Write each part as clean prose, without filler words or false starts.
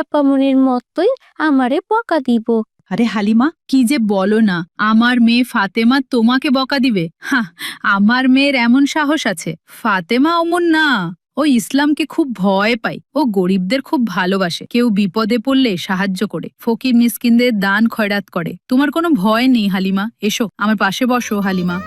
আপামনির মতোই আমারে বকা দিব। আরে হালিমা, কি যে বলো না! আমার মেয়ে ফাতেমা তোমাকে বকা দিবে? হ্যাঁ, আমার মেয়ের এমন সাহস আছে? ফাতেমা অমন না। ও ইসলামকে খুব ভয় পায়, ও গরিবদের খুব ভালোবাসে, কেউ বিপদে পড়লে সাহায্য করে, ফকির মিসকিনদের দান খয়রাত করে। তোমার কোনো ভয় নেই হালিমা, এসো আমার পাশে বসো হালিমা।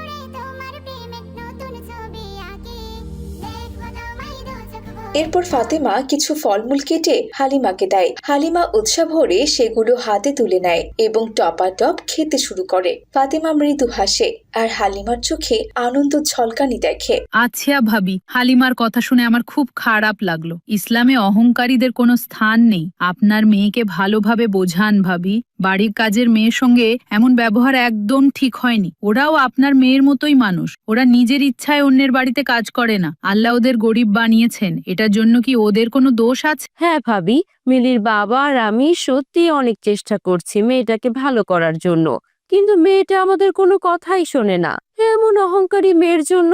এরপর ফাতেমা কিছু ফলমূল কেটে হালিমাকে দেয়। হালিমা উৎসাহ ভরে সেগুলো হাতে তুলে নেয় এবং টপাটপ খেতে শুরু করে। ফাতেমা মৃদু হাসে আর হালিমার চোখে আনন্দ ঝলকানি দেখে। আচ্ছা ভাবি, হালিমার কথা শুনে আমার খুব খারাপ লাগলো। ইসলামে অহংকারীদের কোনো স্থান নেই। আপনার মেয়েকে ভালোভাবে বোঝান ভাবি। বাড়ির কাজের মেয়ের সঙ্গে এমন ব্যবহার একদম ঠিক হয়নি। ওরাও আপনার মেয়ের মতোই মানুষ। ওরা নিজের ইচ্ছায় অন্যের বাড়িতে কাজ করে না। আল্লাহ ওদের গরিব বানিয়েছেন, এটার জন্য কি ওদের কোনো দোষ আছে? হ্যাঁ ভাবি, মিলির বাবা আর আমি সত্যি অনেক চেষ্টা করছি মেয়েটাকে ভালো করার জন্য, কিন্তু মেয়েটা আমাদের কোনো কথাই শোনে না। এমন অহংকারী মেয়ের জন্য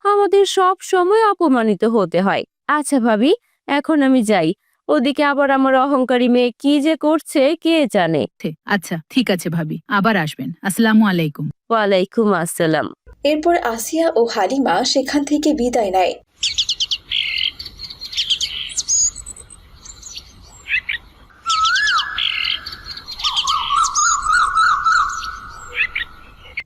আমাদের সব সময় অপমানিত হতে হয়। আচ্ছা ভাবি, এখন আমি যাই। ওদিকে আবার আমার অহংকারী মেয়ে কি যে করছে কে জানে। আচ্ছা ঠিক আছে ভাবি, আবার আসবেন। আসসালামু আলাইকুম। ওয়ালাইকুম আসসালাম। এরপর আসিয়া ও হালিমা সেখান থেকে বিদায় নেয়।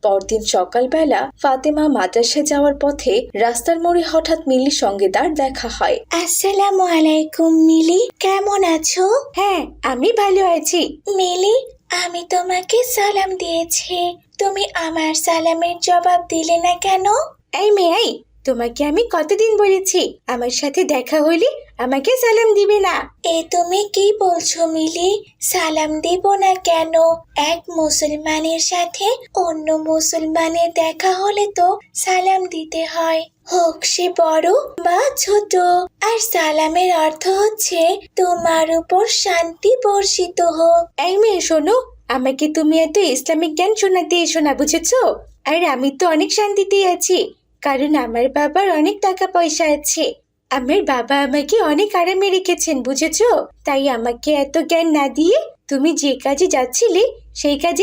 পরদিন সকালবেলা ফাতেমা মাদ্রাসায় যাওয়ার পথে রাস্তার মোড়ে হঠাৎ মিলির সঙ্গে তার দেখা হয়। আসসালামু আলাইকুম মিলি, কেমন আছো? হ্যাঁ, আমি ভালো আছি। মিলি, আমি তোমাকে সালাম দিয়েছি, তুমি আমার সালামের জবাব দিলে না কেন? এই মেয়ে, তোমাকে আমি কতদিন বলেছি আমার সাথে দেখা হলে আমাকে সালাম দিবে না? এ তুমি কি বলছো মিলি? সালাম দিব না কেন? এক মুসলমানের সাথে অন্য মুসলমানের দেখা হলে তো সালাম দিতে হয়, হোক সে বড় বা ছোট। আর সালামের অর্থ হচ্ছে তোমার উপর শান্তি বর্ষিত হোক। এই মেয়ে শোনো, আমাকে তুমি এত ইসলামিক জ্ঞান শোনাতে এসো না, বুঝেছো? আর আমি তো অনেক শান্তিতে আছি, কারণ আমার বাবার অনেক টাকা পয়সা আছে। আমার বাবা আমাকে অনেক আরামে রেখেছেন, বুঝেছো? তাই আমাকে এত জ্ঞান না দিয়ে তুমি যে কাজে যাচ্ছিলে সেই কাজে